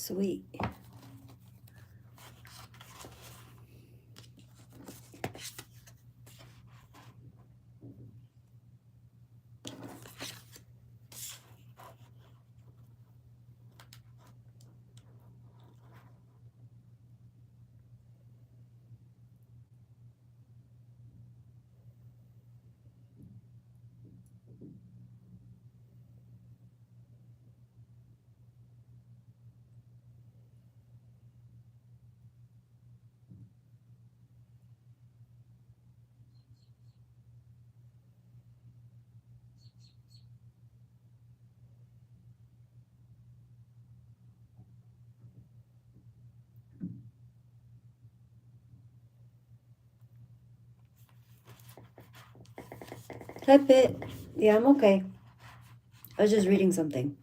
Sweet. Hi, Pit. Yeah, I'm okay. I was just reading something.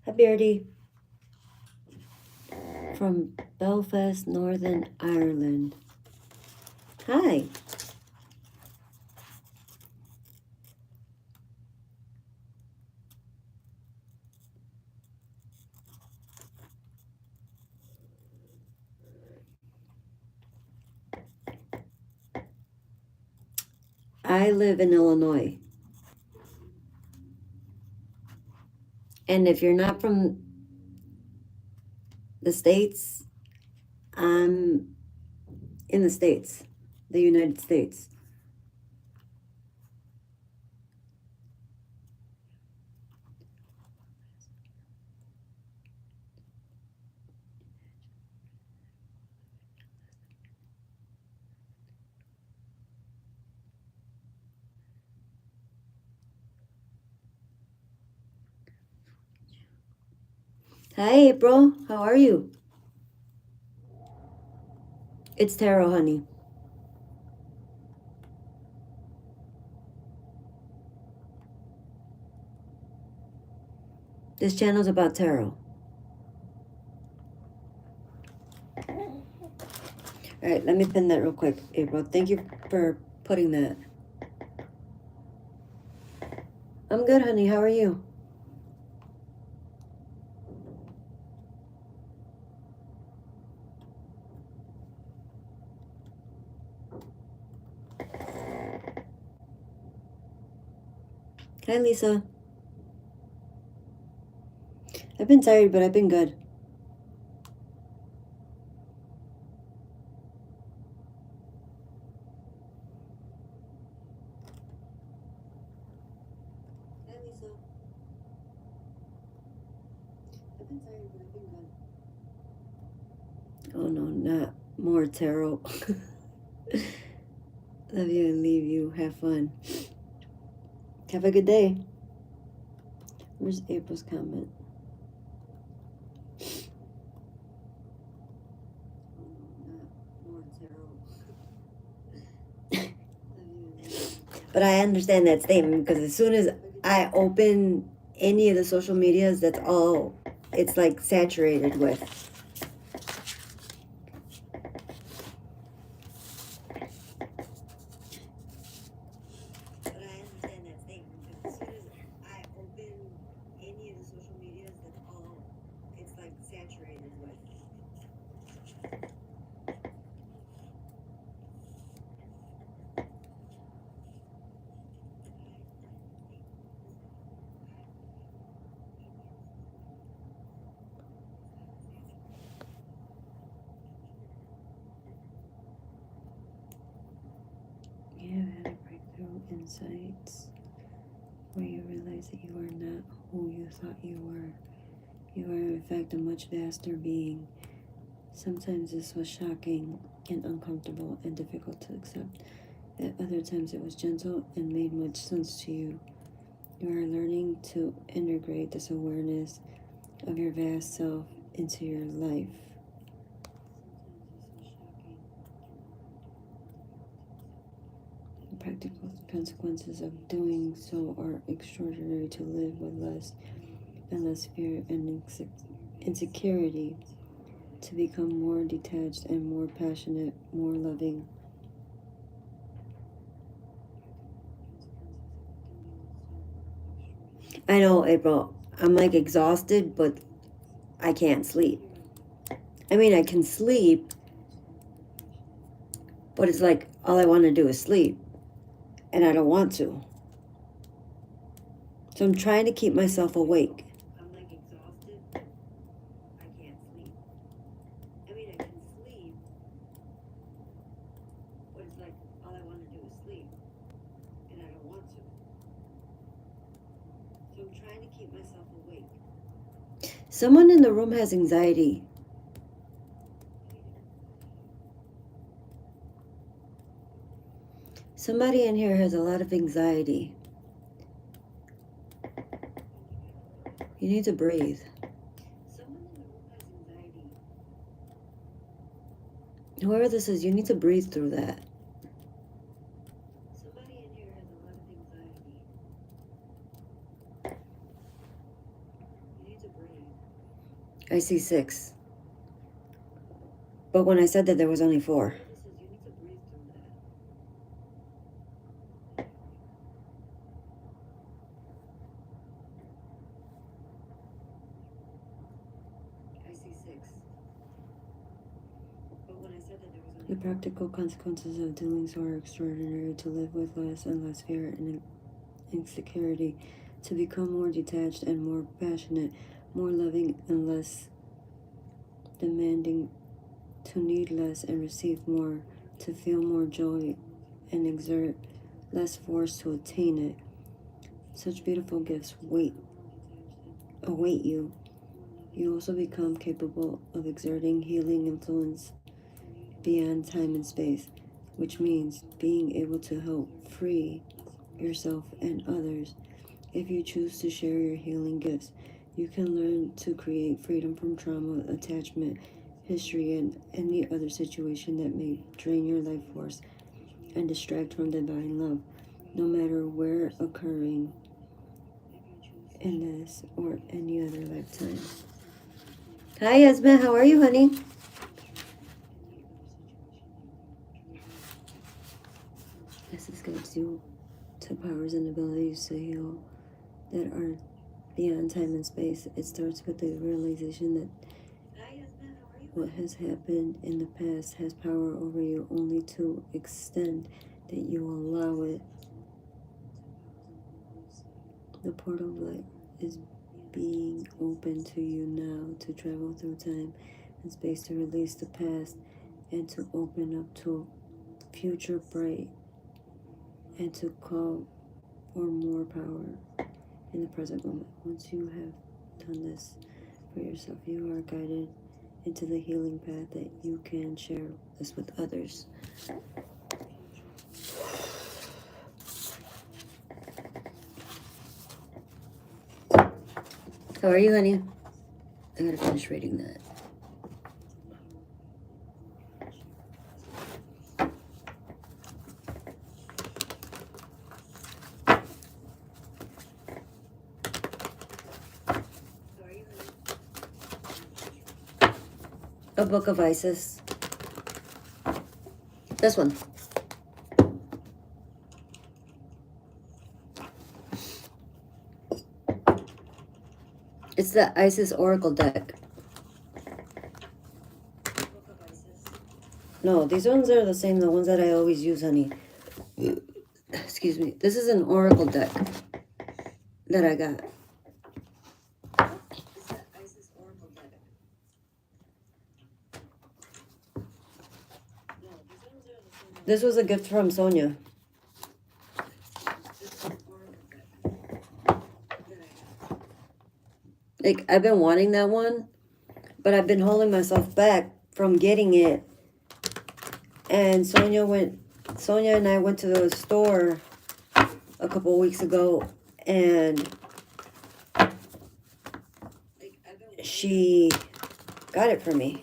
Hi, Beardy. From Belfast, Northern Ireland. Hi. I live in Illinois. And if you're not from the States, I'm in the States, the United States. Hi, April. How are you? It's tarot, honey. This channel's about tarot. All right, let me pin that real quick, April. Thank you for putting that. I'm good, honey. How are you? Hi, Lisa. I've been tired, but I've been good. Hi, Lisa. I've been tired, but I've been good. Oh, no, not more tarot. Love you and leave you. Have fun. Have a good day. Where's April's comment? But I understand that statement because as soon as I open any of the social medias, that's all it's like saturated with. But I understand that statement because as soon as I open any of the social medias, that's all it's like saturated with. You have had a breakthrough insights where you realize that you are not who you thought you were. You are in fact a much vaster being. Sometimes this was shocking and uncomfortable and difficult to accept. At other times it was gentle and made much sense to you. You are learning to integrate this awareness of your vast self into your life. Practical consequences of doing so are extraordinary. To live with less and less fear and insecurity, to become more detached and more passionate, more loving. I know, April, I'm like exhausted, but I can't sleep. I mean, I can sleep, but it's like all I want to do is sleep, and I don't want to. So I'm trying to keep myself awake. I'm like exhausted. I can't sleep. I mean, I can sleep, but it's like all I want to do is sleep, and I don't want to. So I'm trying to keep myself awake. Someone in the room has anxiety. Somebody in here has a lot of anxiety. You need to breathe. Someone in the room has anxiety. Whoever this is, you need to breathe through that. Somebody in here has a lot of anxiety. You need to breathe. I see 6. But when I said that, there was only 4. You need to breathe through that. I see 6. But when I said that, there was only 4. The practical consequences of doing so are extraordinary. To live with less and less fear and insecurity, to become more detached and more passionate, more loving and less demanding, to need less and receive more, to feel more joy and exert less force to attain it. Such beautiful gifts await you. You also become capable of exerting healing influence beyond time and space, which means being able to help free yourself and others. If you choose to share your healing gifts, you can learn to create freedom from trauma, attachment, history, and any other situation that may drain your life force and distract from divine love, no matter where occurring in this or any other lifetime. Hi, husband. How are you, honey? This is gives you to powers and abilities to heal that are beyond time and space. It starts with the realization that what has happened in the past has power over you only to extent that you allow it. The portal of light is being open to you now to travel through time and space, to release the past and to open up to a future bright, and to call for more power in the present moment. Once you have done this for yourself, you are guided into the healing path that you can share this with others. How are you, honey? I gotta finish reading that. A Book of Isis. This one. It's the Isis Oracle deck. No, these ones are the same, the ones that I always use, honey. Excuse me. This is an Oracle deck that I got. This was a gift from Sonia. Like, I've been wanting that one, but I've been holding myself back from getting it. And Sonia and I went to the store a couple weeks ago, and she got it for me.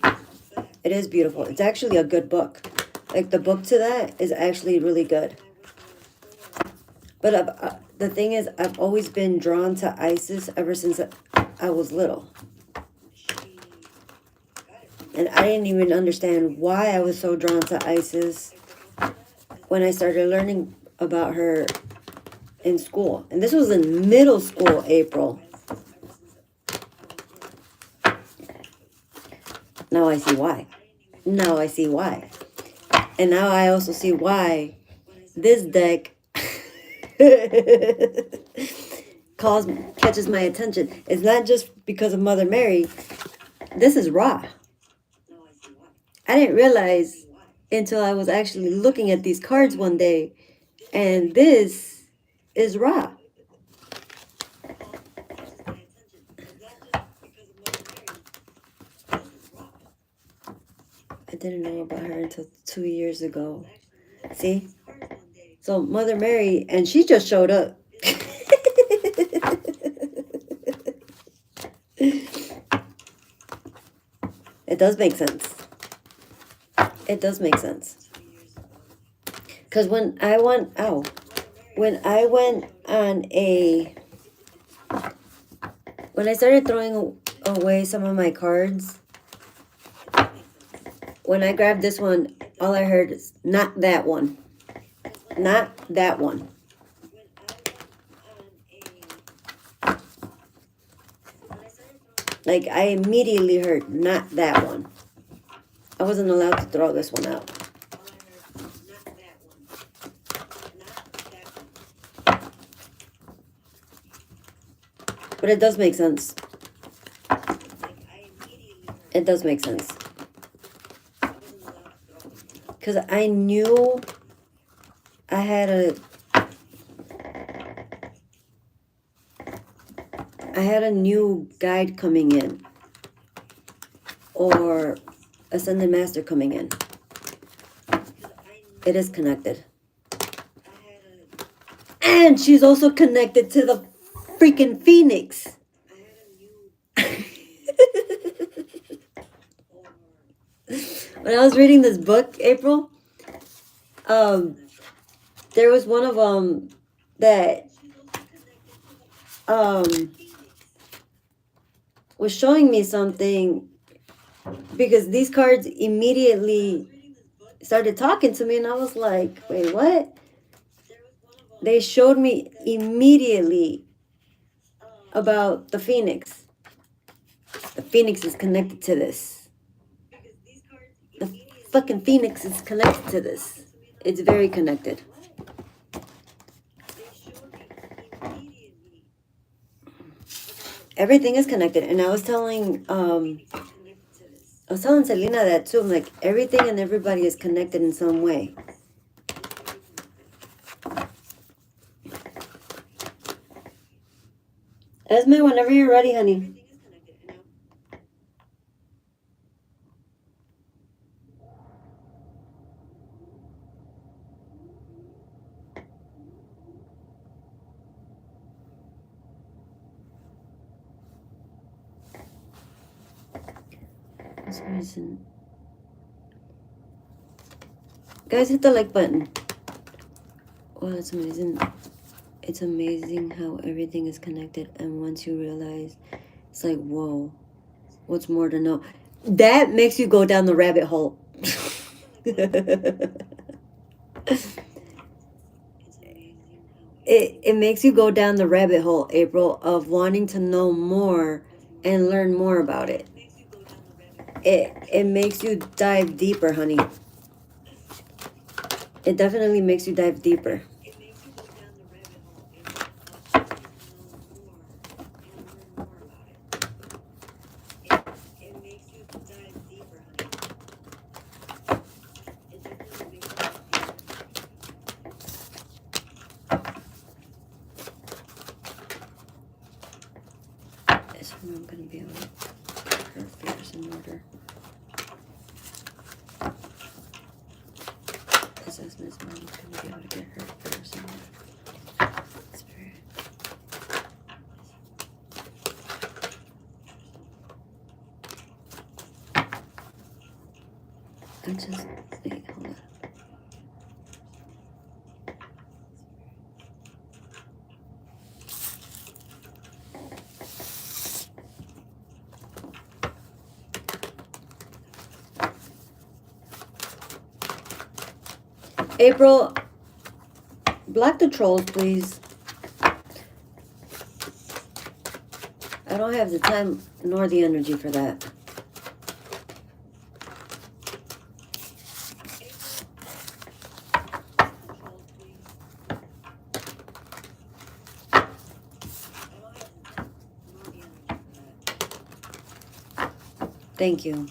It is beautiful. It's actually a good book. Like, the book to that is actually really good. But the thing is, I've always been drawn to Isis ever since I was little. And I didn't even understand why I was so drawn to Isis when I started learning about her in school. And this was in middle school, April. Now I see why. Now I see why. And now I also see why this deck catches my attention. It's not just because of Mother Mary. This is Ra. I didn't realize until I was actually looking at these cards one day, and this is Ra. I didn't know about her until 2 years ago. See? So Mother Mary, and she just showed up. It does make sense. It does make sense. Because when I went when I started throwing away some of my cards, when I grabbed this one, all I heard is, not that one. Not that one. Like, I immediately heard, not that one. I wasn't allowed to throw this one out. But it does make sense. It does make sense. Because I knew I had a new guide coming in, or Ascended Master coming in. It is connected. And she's also connected to the freaking Phoenix. When I was reading this book, April, there was one of them that was showing me something, because these cards immediately started talking to me, and I was like, wait, what? They showed me immediately about the Phoenix. The Phoenix is connected to this. The fucking Phoenix is connected to this. It's very connected. Everything is connected. And I was telling Selena that too. I'm like, everything and everybody is connected in some way. Esme, whenever you're ready, honey. For some reason. Guys, hit the like button. Oh, that's amazing. It's amazing how everything is connected, and once you realize, it's like, whoa, what's more to know? That makes you go down the rabbit hole. It makes you go down the rabbit hole, April, of wanting to know more and learn more about it. It makes you dive deeper, honey. It definitely makes you dive deeper. I'm going to be able to get her affairs in order. This is Miss Mom's going to be able to get her affairs in order. Spirit. Wait, hold on. April, block the trolls, please. I don't have the time nor the energy for that. Thank you.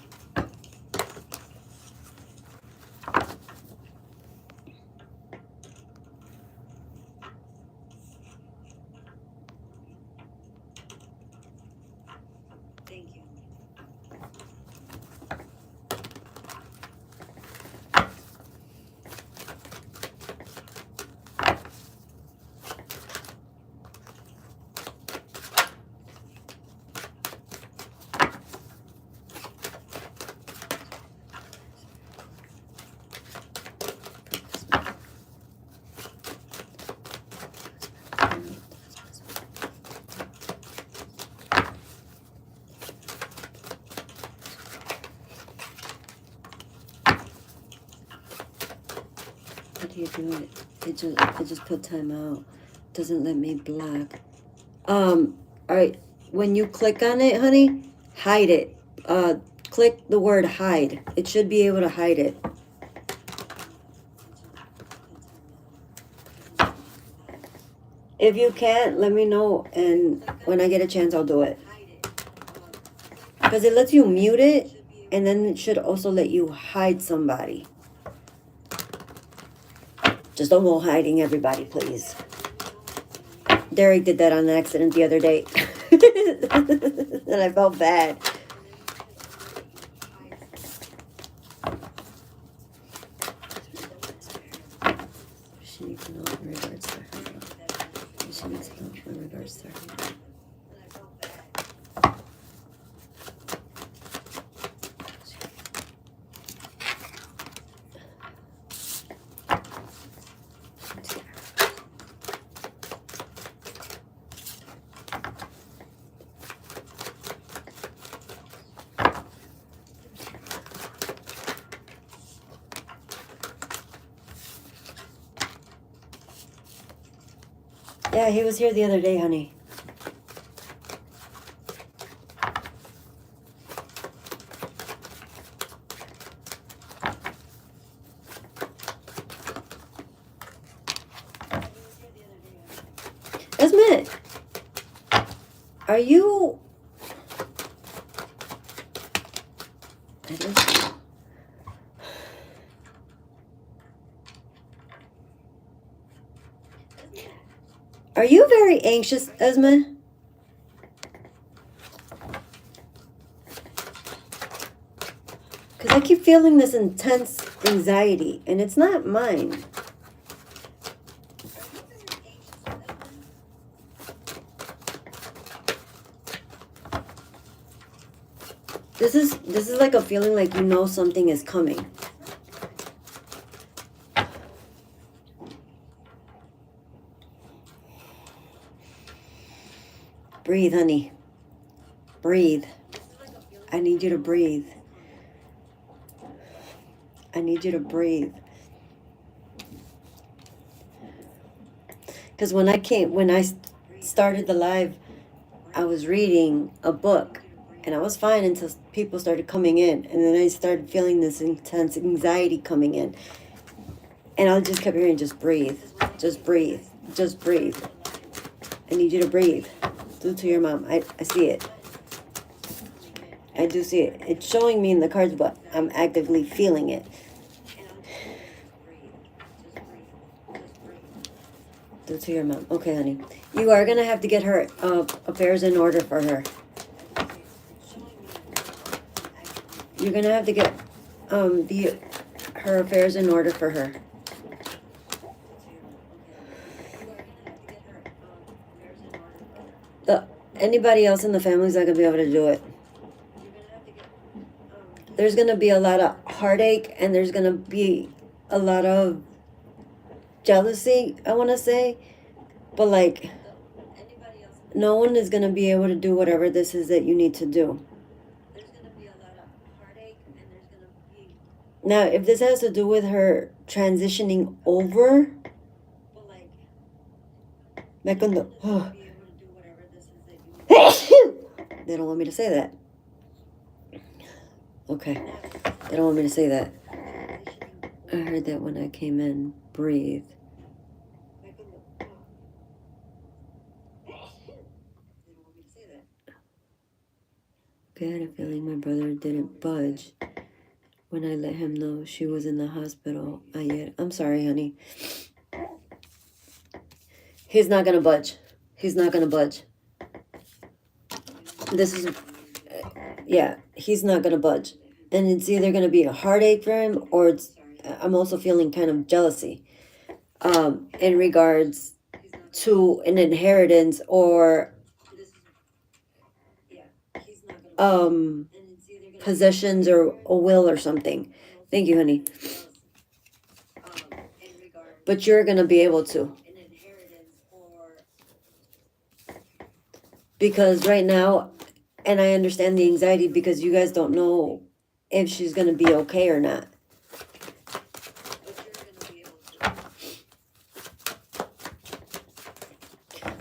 How do you do it? It just put time out. Doesn't let me block. Alright. When you click on it, honey, hide it. Click the word hide. It should be able to hide it. If you can't, let me know, and when I get a chance, I'll do it. Because it lets you mute it, and then it should also let you hide somebody. Just don't go hiding everybody, please. Derek did that on accident the other day. And I felt bad. She needs to know in regards to her. She needs to know in regards to her. Yeah, he was here the other day, honey. Esme, are you... Are you very anxious, Esme? Because I keep feeling this intense anxiety, and it's not mine. This is like a feeling like you know something is coming. Breathe, honey. Breathe. I need you to breathe. I need you to breathe. Because when I started the live, I was reading a book, and I was fine until people started coming in, and then I started feeling this intense anxiety coming in, and I just kept hearing, just breathe, just breathe, just breathe. I need you to breathe. Do it to your mom. I see it. I do see it. It's showing me in the cards, but I'm actively feeling it. Do it to your mom. Okay, honey. You are going to have to get her affairs in order for her. You're going to have to get her affairs in order for her. Anybody else in the family is not going to be able to do it. There's going to be a lot of heartache, and there's going to be a lot of jealousy, I want to say. But, like, no one is going to be able to do whatever this is that you need to do. Now, if this has to do with her transitioning over, oh. They don't want me to say that. Okay. They don't want me to say that. I heard that when I came in. Breathe. Okay, I had a feeling my brother didn't budge when I let him know she was in the hospital. I'm sorry, honey. He's not gonna budge. He's not gonna budge. This is, yeah, he's not gonna budge. And it's either gonna be a heartache for him, or it's, I'm also feeling kind of jealousy in regards to an inheritance or possessions or a will or something. Thank you, honey. But you're gonna be able to. Because right now, and I understand the anxiety because you guys don't know if she's gonna be okay or not.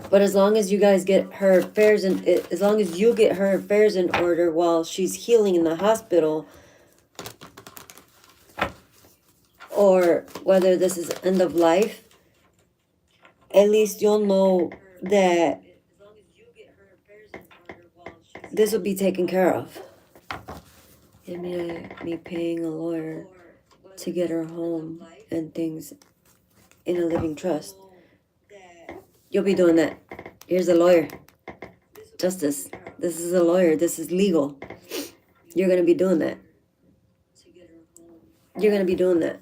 But as long as you guys get her affairs as long as you get her affairs in order while she's healing in the hospital, or whether this is end of life, at least you'll know that this will be taken care of. I mean, me paying a lawyer to get her home and things in a living trust. You'll be doing that. Here's a lawyer. Justice. This is a lawyer. This is legal. You're going to be doing that. You're going to be doing that.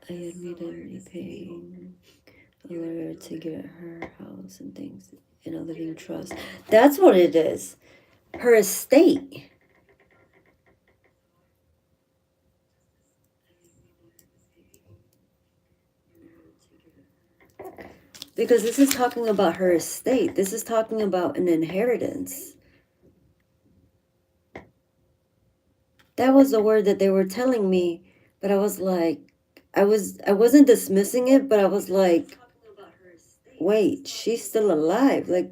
I admitted me paying a lawyer to get her house and things in a living trust. That's what it is. Her estate. Because this is talking about her estate. This is talking about an inheritance. That was the word that they were telling me, but I was like, I wasn't dismissing it, but I was like, wait, she's still alive. Like,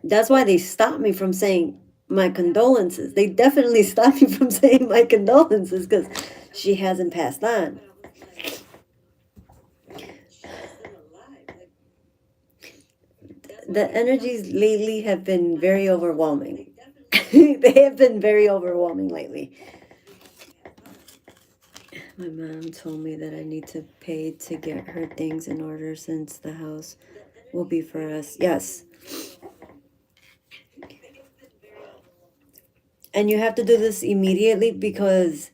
that's why they stopped me from saying my condolences. They definitely stopped me from saying my condolences because she hasn't passed on. The energies lately have been very overwhelming. They have been very overwhelming lately. My mom told me that I need to pay to get her things in order since the house will be for us. Yes. And you have to do this immediately because,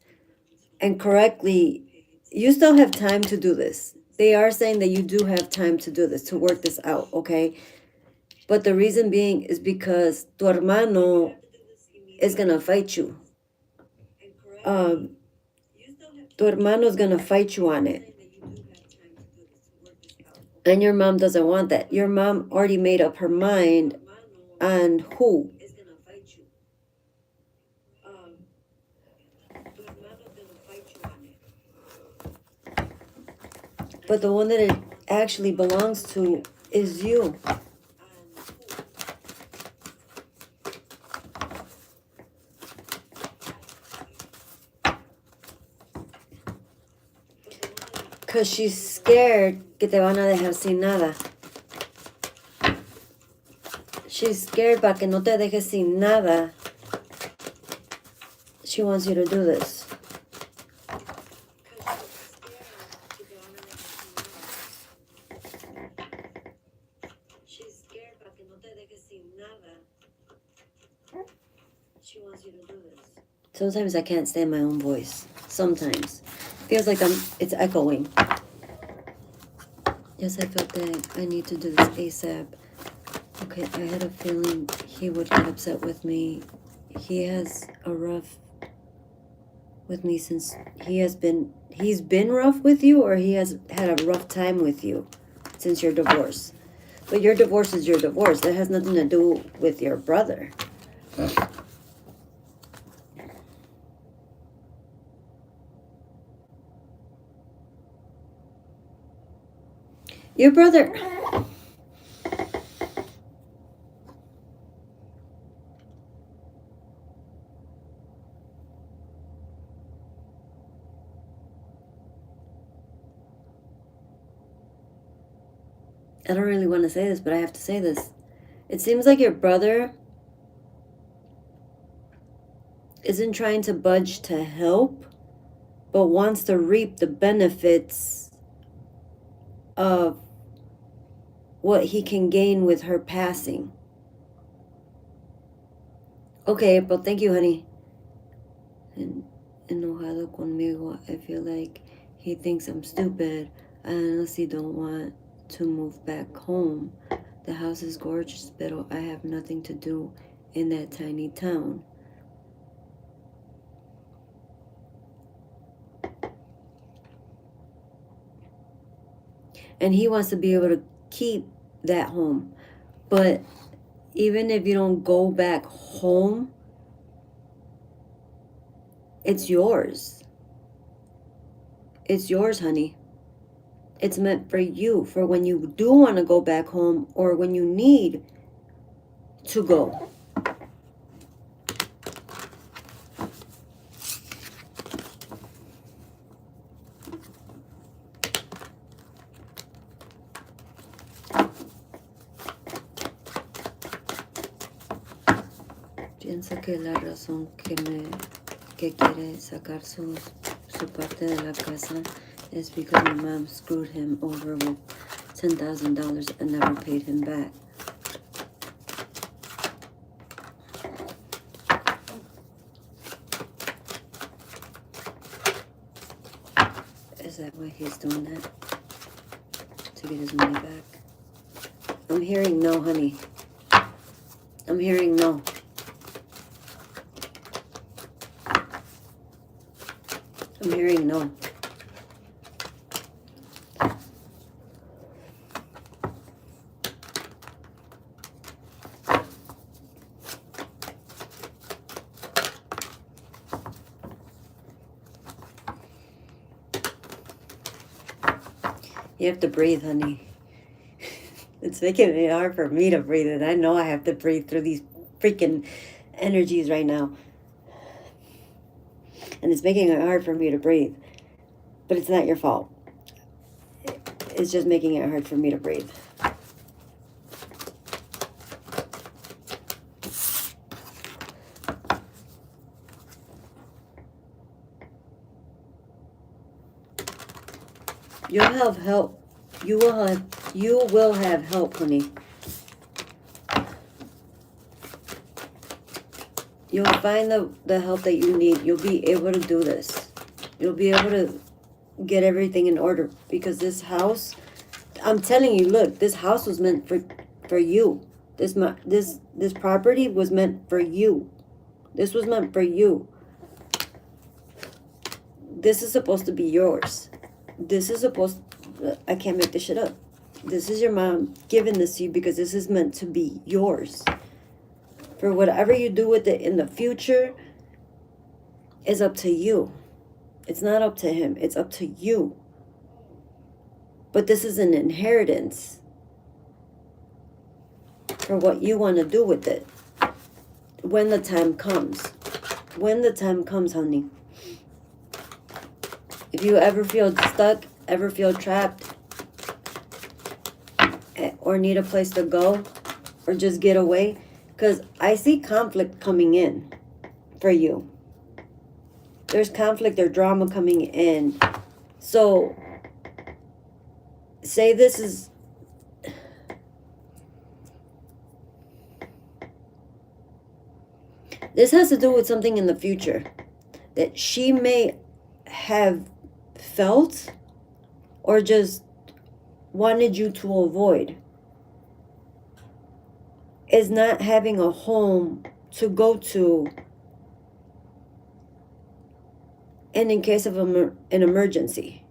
and correctly, you still have time to do this. They are saying that you do have time to do this, to work this out, okay? But the reason being is because tu hermano is going to fight you. Tu hermano is going to fight you on it. And your mom doesn't want that. Your mom already made up her mind on who. But the one that it actually belongs to is you. Because she's scared que te van a dejar sin nada. She's scared para que no te dejes sin nada. She wants you to do this. Sometimes I can't stand my own voice. Sometimes. Feels like it's echoing. Yes, I felt that I need to do this ASAP. Okay, I had a feeling he would get upset with me. He has a rough with me since he's been rough with you, or he has had a rough time with you since your divorce. But your divorce is your divorce. That has nothing to do with your brother. Your brother... I don't really want to say this, but I have to say this. It seems like your brother isn't trying to budge to help, but wants to reap the benefits of what he can gain with her passing. Okay, but thank you, honey. Enojado conmigo. I feel like he thinks I'm stupid. I honestly don't want to move back home. The house is gorgeous, but I have nothing to do in that tiny town. And he wants to be able to keep that home. But even if you don't go back home, it's yours. It's yours, honey. It's meant for you, for when you do want to go back home or when you need to go. Piensa que la razón que quiere sacar su parte de la casa is because my mom screwed him over with $10,000 and never paid him back. Is that why he's doing that? To get his money back? I'm hearing no, honey. I'm hearing no. I'm hearing no. You have to breathe, honey. It's making it hard for me to breathe, and I know I have to breathe through these freaking energies right now. And it's making it hard for me to breathe. But it's not your fault. It's just making it hard for me to breathe. You'll have help. You will have help, honey. You'll find the help that you need. You'll be able to do this. You'll be able to get everything in order. Because this house, I'm telling you, look, this house was meant for you. This property was meant for you. This was meant for you. This is supposed to be yours. This is supposed to, I can't make this shit up. This is your mom giving this to you because this is meant to be yours. For whatever you do with it in the future is up to you. It's not up to him. It's up to you. But this is an inheritance for what you want to do with it when the time comes. When the time comes, honey. If you ever feel stuck, ever feel trapped, or need a place to go, or just get away, because I see conflict coming in for you. There's conflict or drama coming in. So, say this is... This has to do with something in the future that she may have felt or just wanted you to avoid, is not having a home to go to, and in case of an emergency,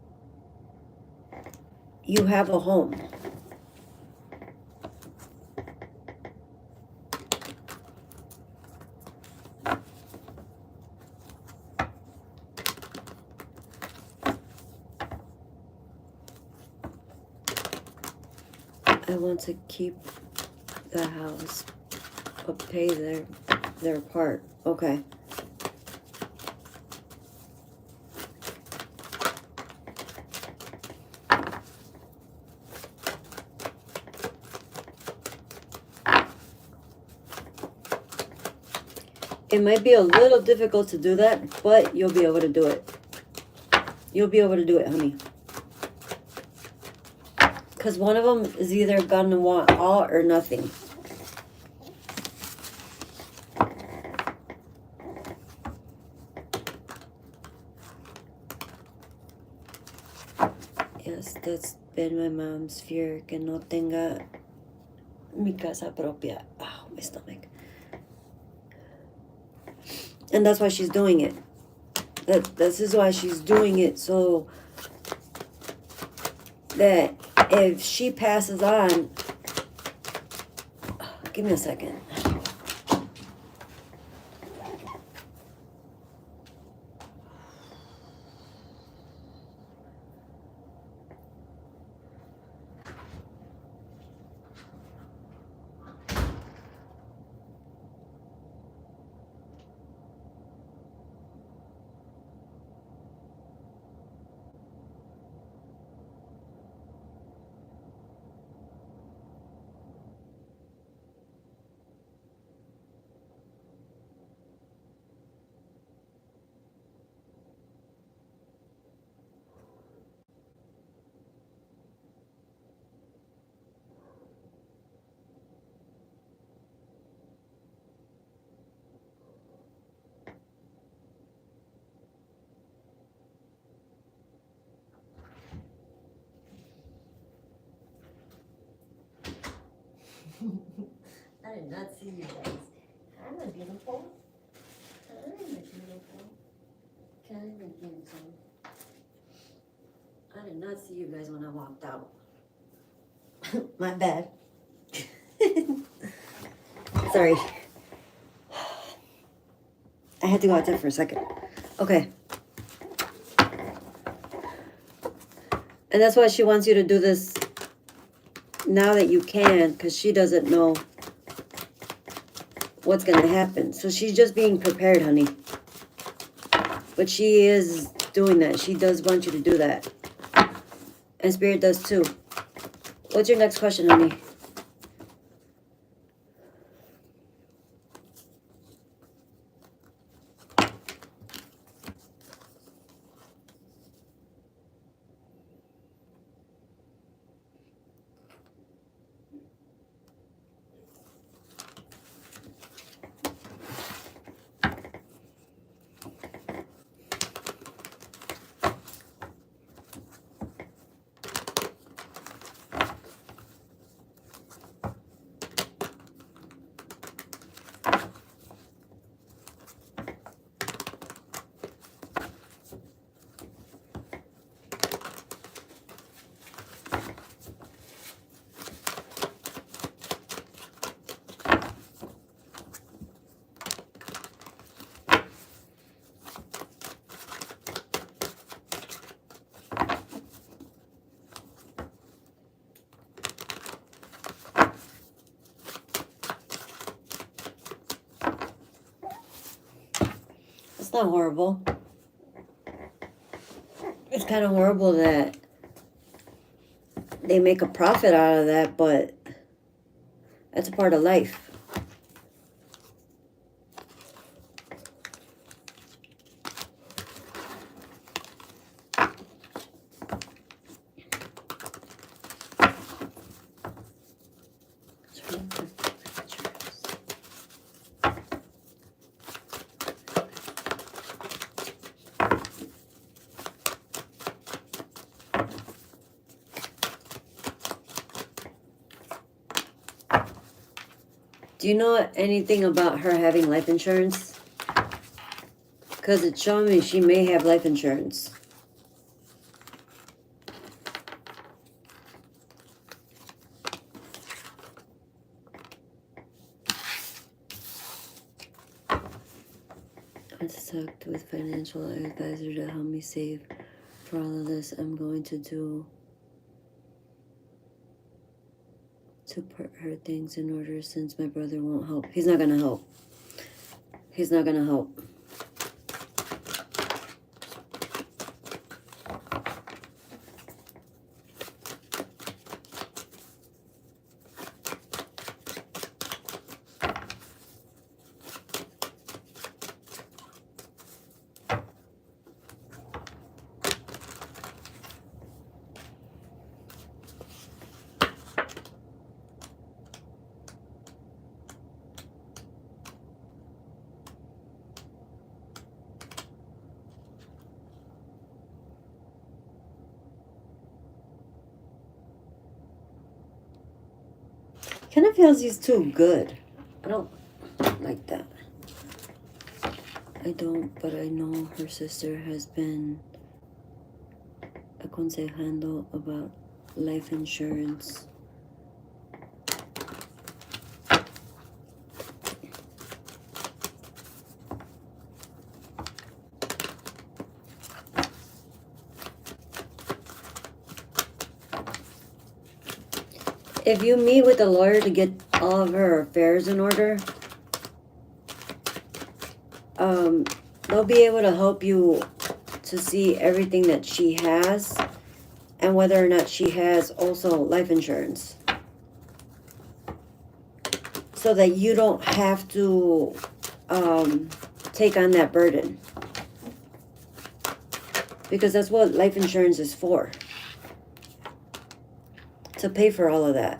you have a home. I want to keep the house, but pay their part. Okay. It might be a little difficult to do that, but you'll be able to do it. You'll be able to do it, honey. Because one of them is either going to want all or nothing. Yes, that's been my mom's fear, que no tenga mi casa propia. Oh, my stomach. And that's why she's doing it. This is why she's doing it, so that if she passes on... Give me a second. I did not see you guys. I'm a beautiful. I'm a beautiful. Kind of handsome. I did not see you guys when I walked out. My bad. Sorry. I had to go out there for a second. Okay. And that's why she wants you to do this now that you can, because she doesn't know what's going to happen. So she's just being prepared, honey. But she is doing that. She does want you to do that. And Spirit does too. What's your next question, honey? It's not horrible. It's kind of horrible that they make a profit out of that, but that's a part of life. Do you know anything about her having life insurance? Because it's showing me she may have life insurance. I talked with financial advisor to help me save for all of this I'm going to do. to put her things in order since my brother won't help. He's not gonna help. He's not gonna help. Kind of feels he's too good. I don't like that. I don't, but I know her sister has been aconsejando about life insurance. If you meet with a lawyer to get all of her affairs in order, they'll be able to help you to see everything that she has and whether or not she has also life insurance. So that you don't have to take on that burden. Because that's what life insurance is for. To pay for all of that.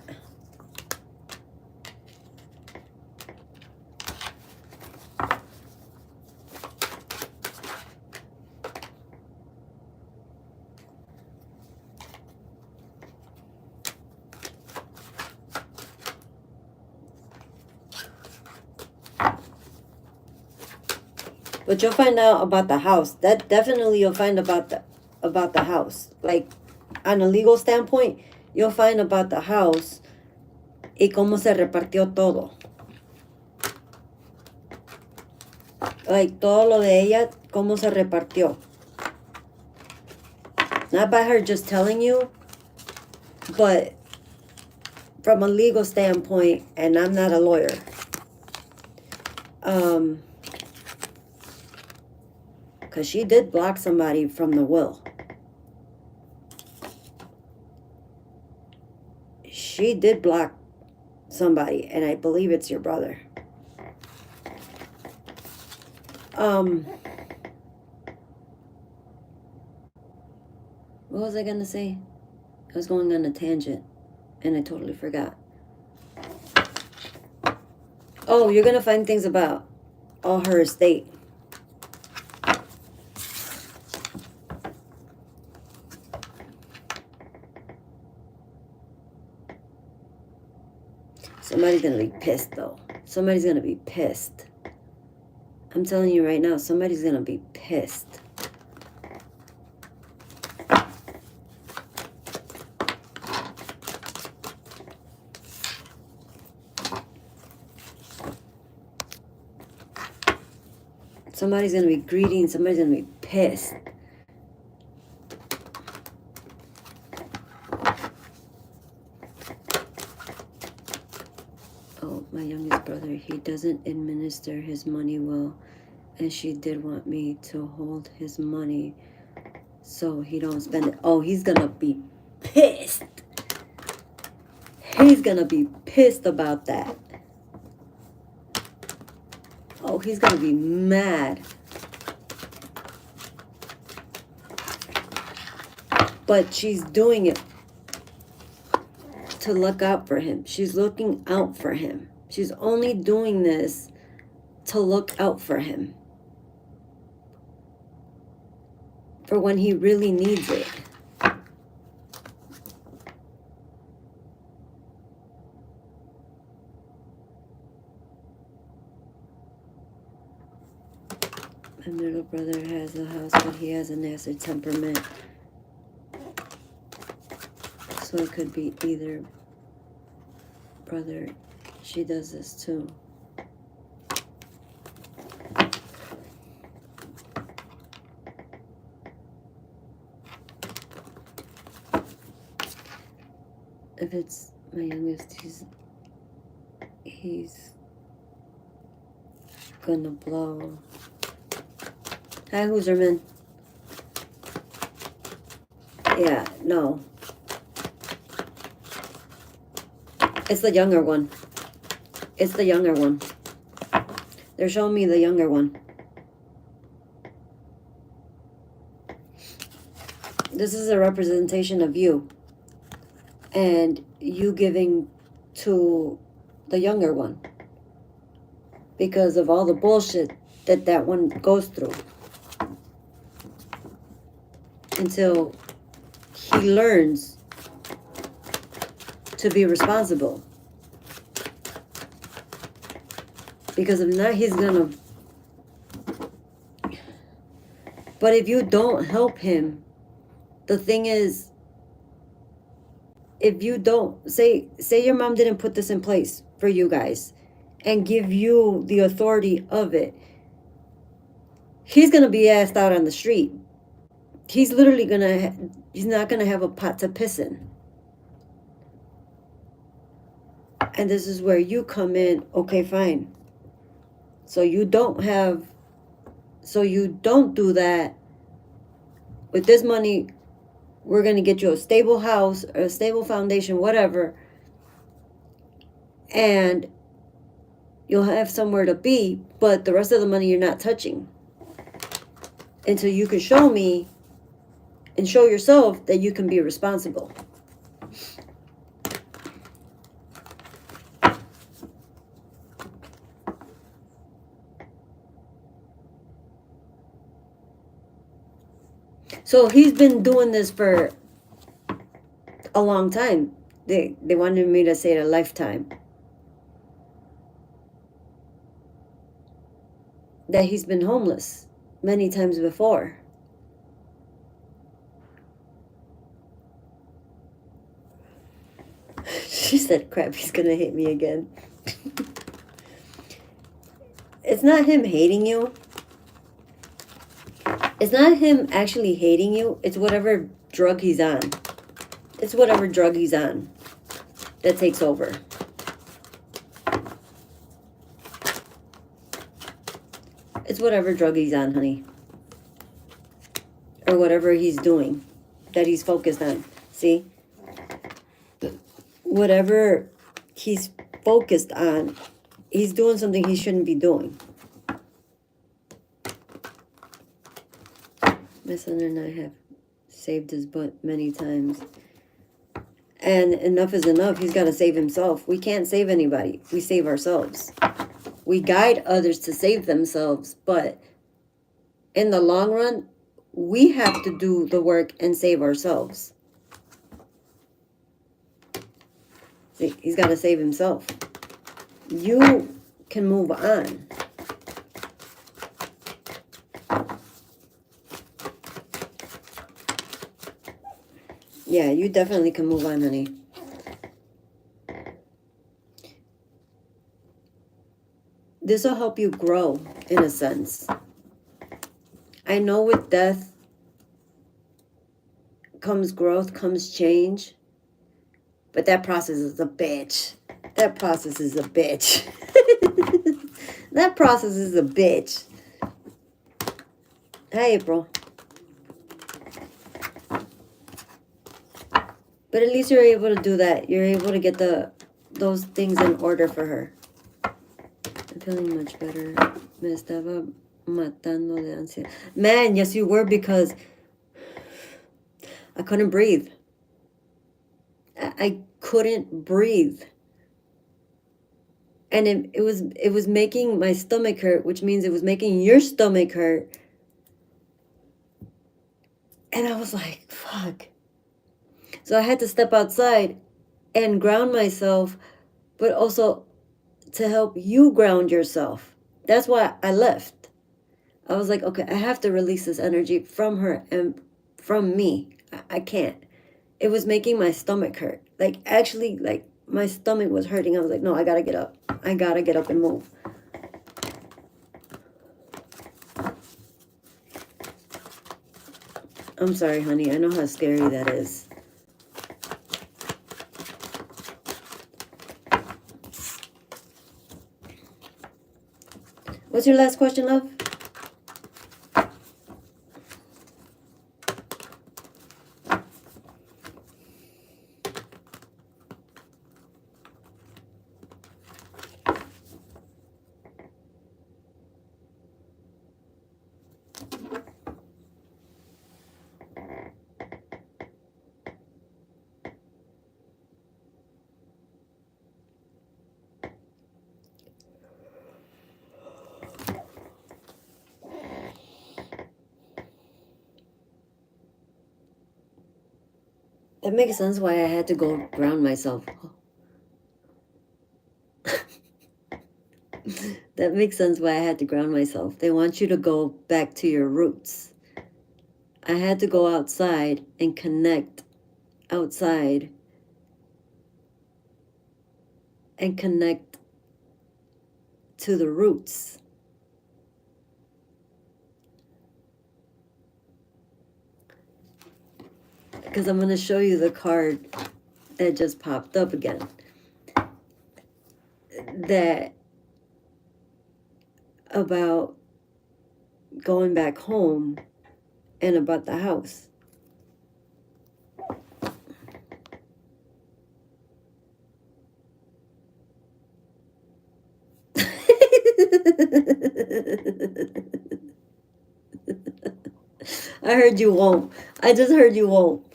But you'll find out about the house. That definitely you'll find about the house. Like, on a legal standpoint, you'll find about the house y cómo se repartió todo. Like, todo lo de ella, cómo se repartió. Not by her just telling you, but from a legal standpoint, and I'm not a lawyer. Because she did block somebody from the will. She did block somebody, and I believe it's your brother. What was I gonna say? I was going on a tangent, and I totally forgot. Oh, you're gonna find things about all her estate. Somebody's gonna be pissed, though. Somebody's gonna be pissed. I'm telling you right now, somebody's gonna be pissed. Somebody's gonna be greedy and somebody's gonna be pissed. Oh, my youngest brother, he doesn't administer his money well, and she did want me to hold his money so he don't spend it. Oh, he's gonna be pissed. He's gonna be pissed about that. Oh, he's gonna be mad. But she's doing it to look out for him. She's looking out for him. She's only doing this to look out for him. For when he really needs it. My middle brother has a house, but he has an acid temperament. So it could be either brother. She does this too. If it's My youngest, he's gonna blow. Hi, Hoserman. Yeah, no. It's the younger one. It's the younger one. They're showing me the younger one. This is a representation of you. And you giving to the younger one. Because of all the bullshit that one goes through. Until he learns to be responsible. Because if not, he's gonna... But if you don't help him, the thing is, if you don't, say your mom didn't put this in place for you guys and give you the authority of it, he's gonna be asked out on the street. He's literally he's not gonna have a pot to piss in. And this is where you come in. Okay, fine. So you don't do that. With this money, we're going to get you a stable house, or a stable foundation, whatever. And you'll have somewhere to be, but the rest of the money you're not touching. Until you can show me and show yourself that you can be responsible. So he's been doing this for a long time. They wanted me to say a lifetime. That he's been homeless many times before. She said, crap, he's gonna hit me again. It's not him hating you. It's not him actually hating you. It's whatever drug he's on. It's whatever drug he's on that takes over. It's whatever drug he's on, honey. Or whatever he's doing that he's focused on. See? Whatever he's focused on, he's doing something he shouldn't be doing. My son and I have saved his butt many times. And enough is enough. He's got to save himself. We can't save anybody. We save ourselves. We guide others to save themselves. But in the long run, we have to do the work and save ourselves. See, he's got to save himself. You can move on. Yeah, you definitely can move on, honey. This will help you grow, in a sense. I know with death comes growth, comes change. But that process is a bitch. That process is a bitch. That process is a bitch. Hi, April. But at least you're able to do that. You're able to get those things in order for her. I'm feeling much better. Me estaba matando de ansiedad. Man, yes you were, because I couldn't breathe. I couldn't breathe. And it was making my stomach hurt, which means it was making your stomach hurt. And I was like, fuck. So I had to step outside and ground myself, but also to help you ground yourself. That's why I left. I was like, okay, I have to release this energy from her and from me. I can't. It was making my stomach hurt. Like, actually, like, my stomach was hurting. I was like, no, I gotta get up. I gotta get up and move. I'm sorry, honey. I know how scary that is. What's your last question, love? That makes sense why I had to go ground myself. That makes sense why I had to ground myself. They want you to go back to your roots. I had to go outside and connect outside and connect to the roots. Because I'm going to show you the card that just popped up again. That about going back home and about the house. I heard you won't. I just heard you won't.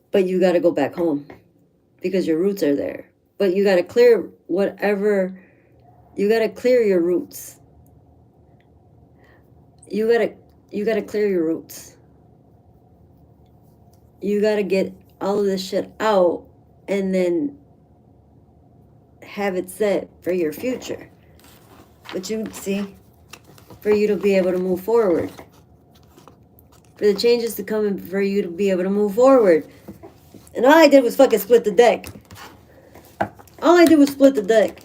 But you got to go back home because your roots are there. But you got to clear whatever, you got to clear your roots. You got to clear your roots. You got to get all of this shit out and then have it set for your future. But you see, for you to be able to move forward. For the changes to come and for you to be able to move forward. And all I did was fucking split the deck. All I did was split the deck.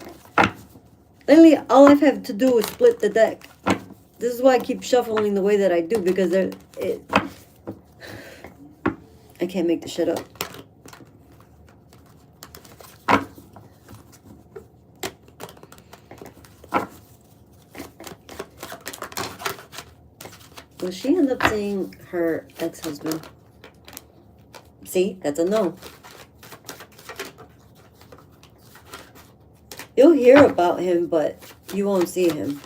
Literally, all I've had to do is split the deck. This is why I keep shuffling the way that I do, because I can't make the shit up. Will she end up seeing her ex-husband? See, that's a no. You'll hear about him, but you won't see him.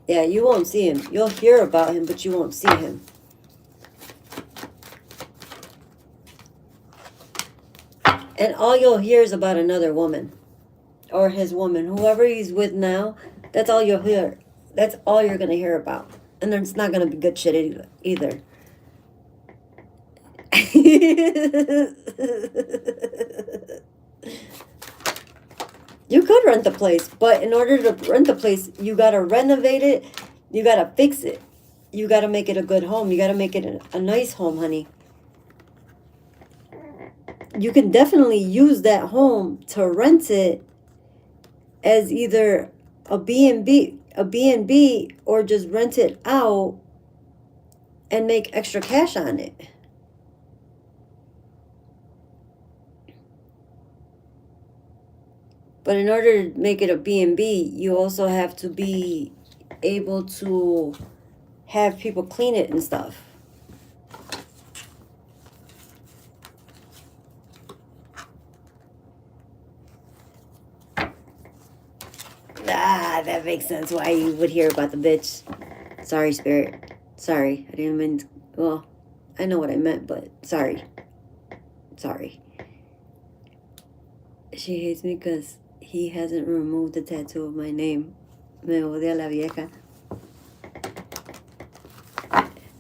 Yeah, you won't see him. You'll hear about him, but you won't see him. And all you'll hear is about another woman. Or his woman. Whoever he's with now, that's all you'll hear. That's all you're going to hear about. And it's not going to be good shit either. You could rent the place, but in order to rent the place, you got to renovate it. You got to fix it. You got to make it a good home. You got to make it a nice home, honey. You can definitely use that home to rent it as either a B&B, or just rent it out and make extra cash on it. But in order to make it a B&B, you also have to be able to have people clean it and stuff. Ah, that makes sense why you would hear about the bitch. Sorry, Spirit. Sorry. I didn't mean to, well, I know what I meant, but sorry. Sorry. She hates me because he hasn't removed the tattoo of my name. Me odia la vieja.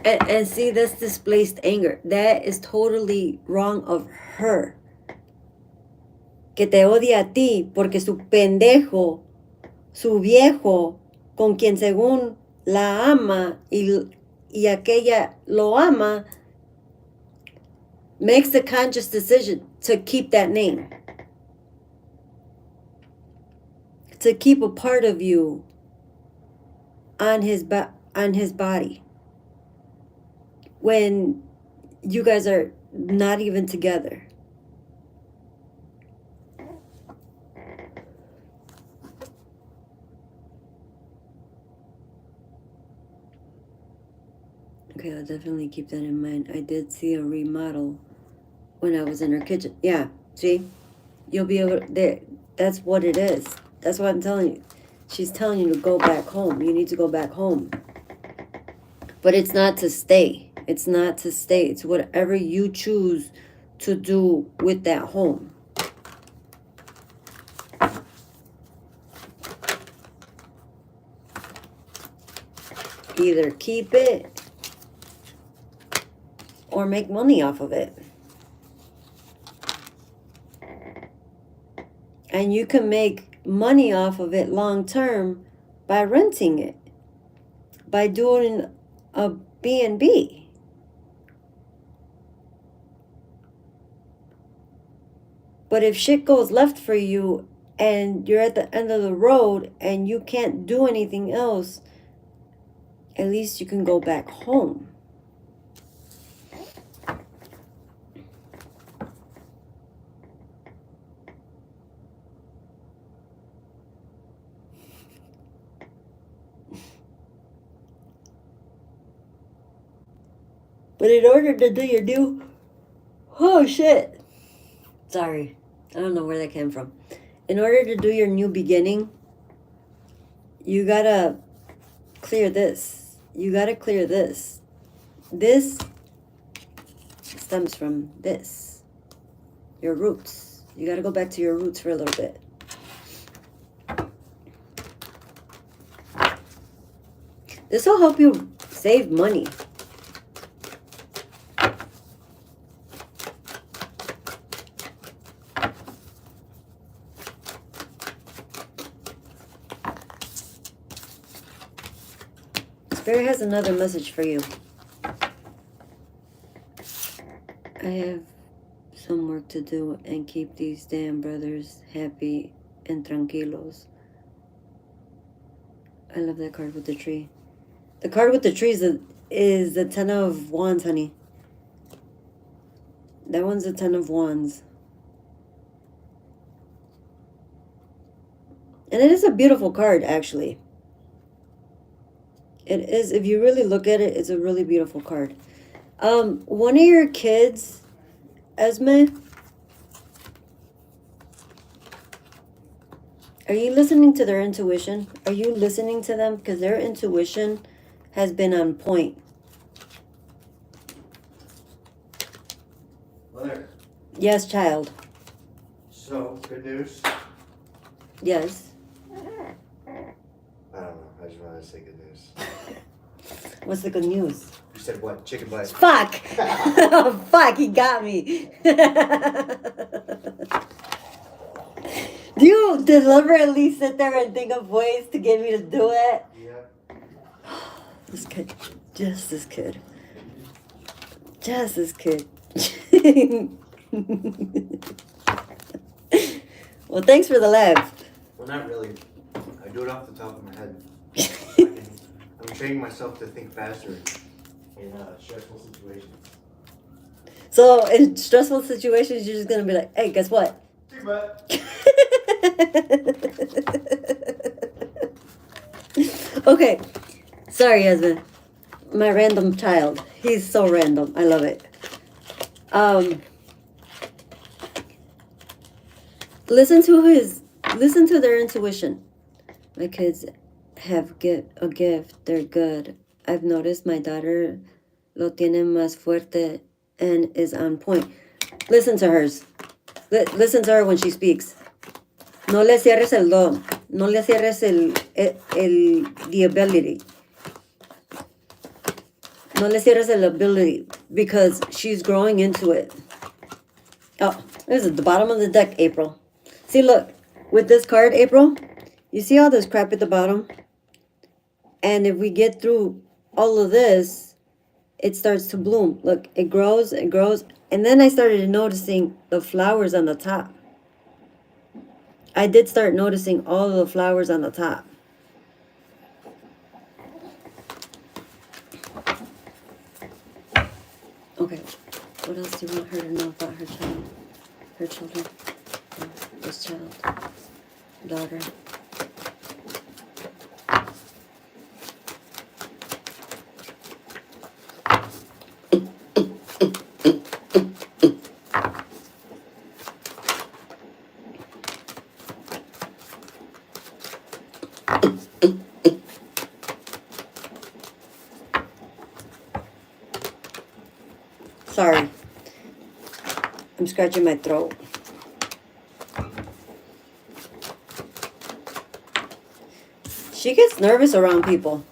And see, that's displaced anger. That is totally wrong of her. Que te odia a ti porque su pendejo, su viejo, con quien según la ama y aquella lo ama, makes the conscious decision to keep that name. To keep a part of you on his body. When you guys are not even together. Okay, I'll definitely keep that in mind. I did see a remodel when I was in her kitchen. Yeah, see? You'll be able to, there. That's what it is. That's what I'm telling you. She's telling you to go back home. You need to go back home. But it's not to stay. It's not to stay. It's whatever you choose to do with that home. Either keep it or make money off of it. And you can make money off of it long term by renting it, by doing a B&B. But if shit goes left for you and you're at the end of the road and you can't do anything else, at least you can go back home. But in order to do your new... Oh, shit. Sorry. I don't know where that came from. In order to do your new beginning, you gotta clear this. You gotta clear this. This stems from this. Your roots. You gotta go back to your roots for a little bit. This will help you save money. Spirit has another message for you. I have some work to do and keep these damn brothers happy and tranquilos. I love that card with the tree. The card with the tree is the Ten of Wands, honey. That one's the Ten of Wands. And it is a beautiful card, actually. It is, if you really look at it, it's a really beautiful card. One of your kids, Esme, are you listening to their intuition? Are you listening to them? Because their intuition has been on point. Mother. Yes, child. So, good news? Yes. I don't know. I just wanted to say good news. What's the good news? You said what? Chicken butt. Fuck! Fuck, he got me. Do you deliberately sit there and think of ways to get me to do it? Yeah. This kid. Just this kid. Just this kid. Well, thanks for the laugh. Well, not really. I do it off the top of my head. I'm training myself to think faster in stressful situations. So, in stressful situations, you're just gonna be like, hey, guess what? Chicken butt. Okay. Sorry, husband. My random child. He's so random. I love it. Listen to their intuition. My kids have a gift. They're good. I've noticed my daughter lo tiene más fuerte and is on point. Listen to hers. Listen to her when she speaks. No le cierres el don. No le cierres the ability. No le cierres el ability because she's growing into it. Oh, this is the bottom of the deck, April. See, look, with this card, April, you see all this crap at the bottom? And if we get through all of this, it starts to bloom. Look, it grows, and then I started noticing the flowers on the top. I did start noticing all of the flowers on the top. Okay, what else do you want her to know about her child? Her children? This child? Daughter? Sorry. I'm scratching my throat. She gets nervous around people.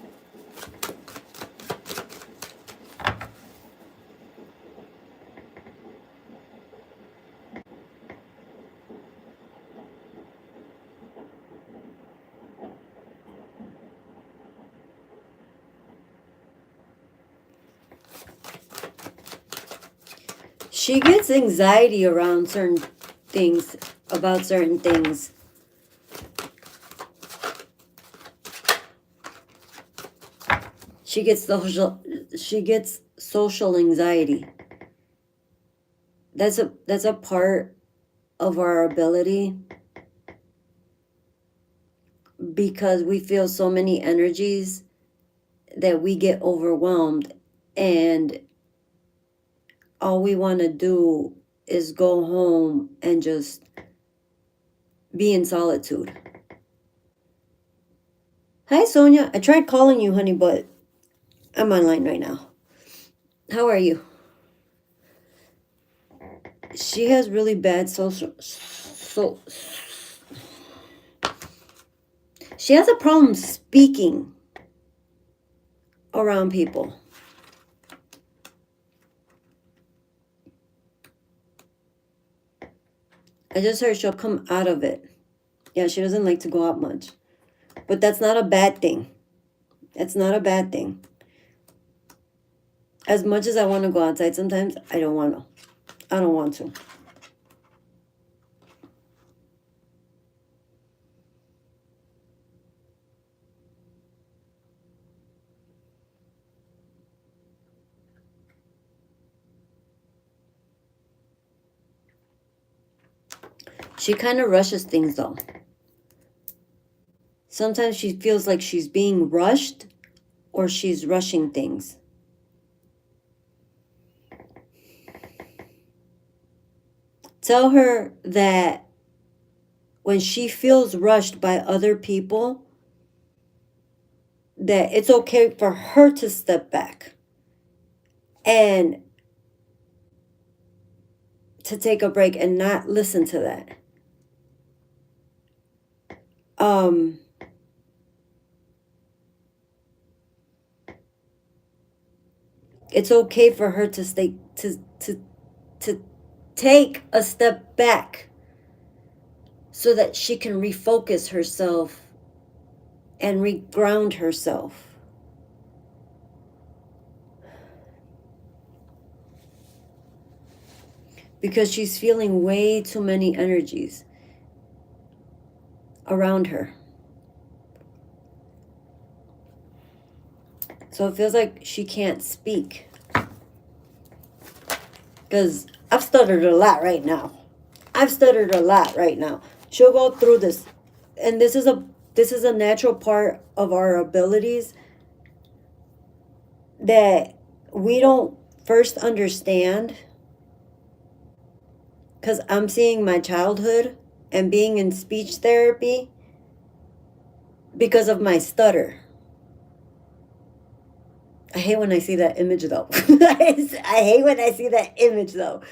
She gets anxiety around certain things, about certain things. She gets social anxiety. That's a part of our ability, because we feel so many energies that we get overwhelmed, and all we want to do is go home and just be in solitude. Hi, Sonia. I tried calling you, honey, but I'm online right now. How are you? She has really bad she has a problem speaking around people. I just heard she'll come out of it. Yeah, she doesn't like to go out much. But that's not a bad thing. It's not a bad thing. As much as I want to go outside sometimes, I don't want to. I don't want to. She kind of rushes things though. Sometimes she feels like she's being rushed or she's rushing things. Tell her that when she feels rushed by other people, that it's okay for her to step back and to take a break and not listen to that. It's okay for her to stay to take a step back so that she can refocus herself and reground herself. Because she's feeling way too many energies around her. So it feels like she can't speak. Because I've stuttered a lot right now. She'll go through this. And this is a natural part of our abilities that we don't first understand. Because I'm seeing my childhood and being in speech therapy because of my stutter. I hate when I see that image though. I hate when I see that image though.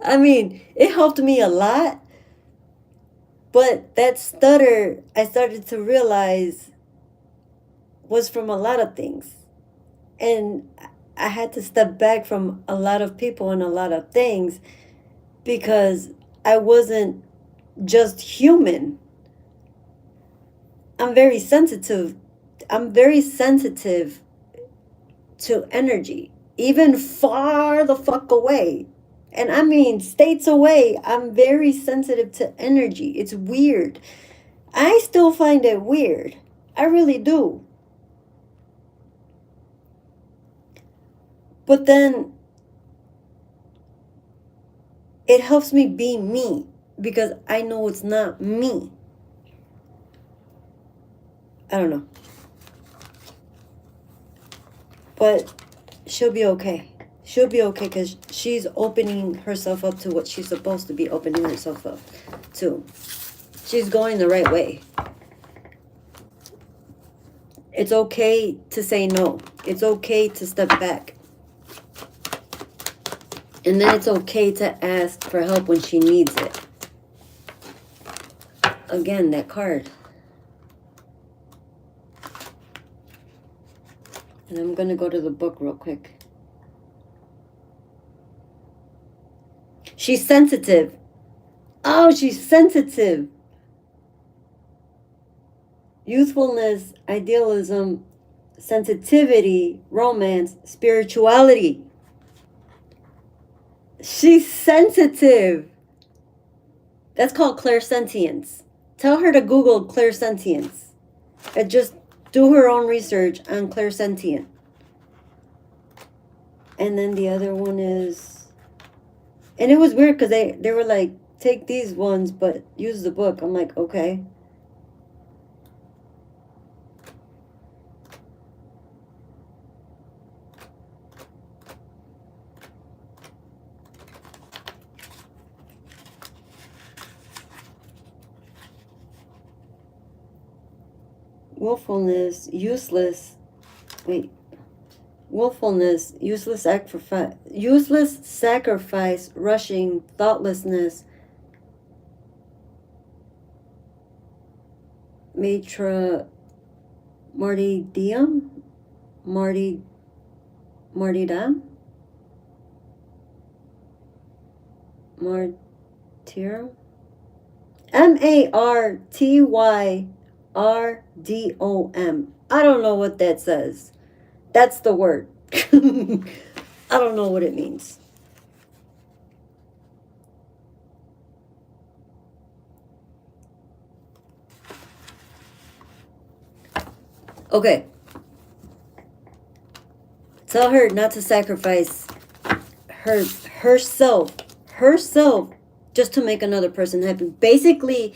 I mean, it helped me a lot. But that stutter, I started to realize, was from a lot of things. And I had to step back from a lot of people and a lot of things because I wasn't just human. I'm very sensitive to energy, even far the fuck away. And I mean states away, I'm very sensitive to energy. It's weird. I still find it weird. I really do. But then it helps me be me because I know it's not me. I don't know. But she'll be okay. She'll be okay because she's opening herself up to what she's supposed to be opening herself up to. She's going the right way. It's okay to say no. It's okay to step back. And then it's okay to ask for help when she needs it. Again, that card. And I'm going to go to the book real quick. She's sensitive. Oh, she's sensitive. Youthfulness, idealism, sensitivity, romance, spirituality. She's sensitive. That's called clairsentience. Tell her to Google clairsentience. And just do her own research on clairsentient. And then the other one is... And it was weird because they were like, take these ones, but use the book. I'm like, okay. Willfulness, useless. Wait. Willfulness, useless sacrifice, rushing, thoughtlessness, martyrdom, martyrdom, martyrdom, MARTYRDOM. I don't know what that says. That's the word. I don't know what it means. Okay. Tell her not to sacrifice herself just to make another person happy. Basically,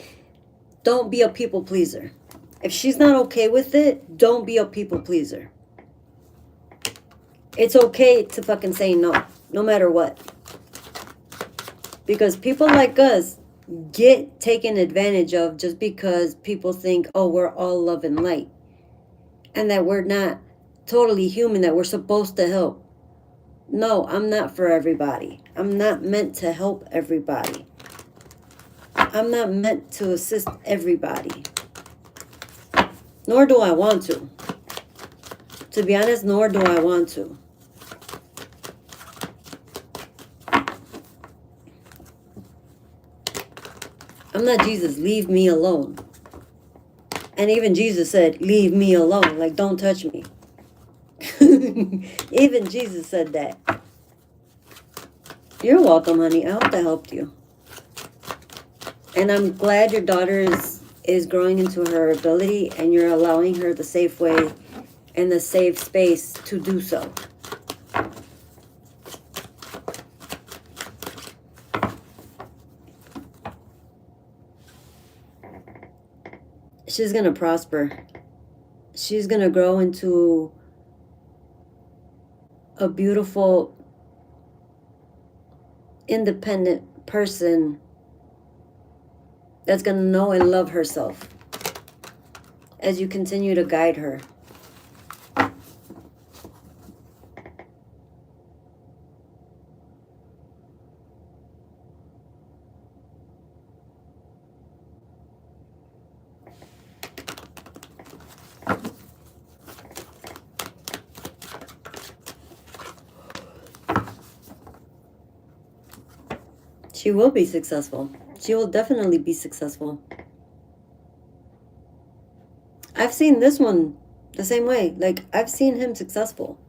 don't be a people pleaser. If she's not okay with it, don't be a people pleaser. It's okay to fucking say no matter what. Because people like us get taken advantage of just because people think, oh, we're all love and light. And that we're not totally human, that we're supposed to help. No, I'm not for everybody. I'm not meant to help everybody. I'm not meant to assist everybody. Nor do I want to. To be honest, nor do I want to. I'm not Jesus. Leave me alone. And even Jesus said, leave me alone. Like, don't touch me. Even Jesus said that. You're welcome, honey. I hope that helped you. And I'm glad your daughter is growing into her ability and you're allowing her the safe way and the safe space to do so. She's going to prosper. She's going to grow into a beautiful, independent person that's going to know and love herself as you continue to guide her. She will be successful. She will definitely be successful. I've seen this one the same way. Like, I've seen him successful.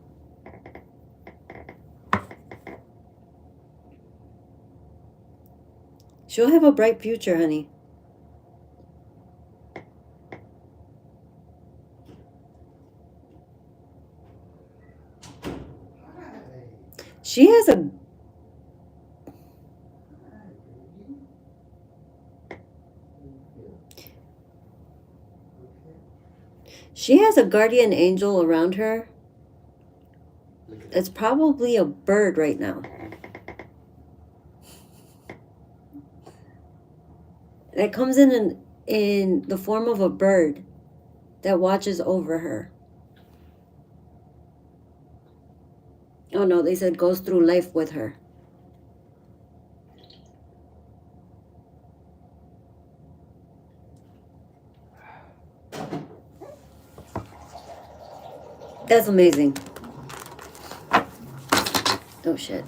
She'll have a bright future, honey. She has a... She has a guardian angel around her. It's probably a bird right now. That comes in the form of a bird that watches over her. Oh no, they said goes through life with her. That's amazing. Oh, shit.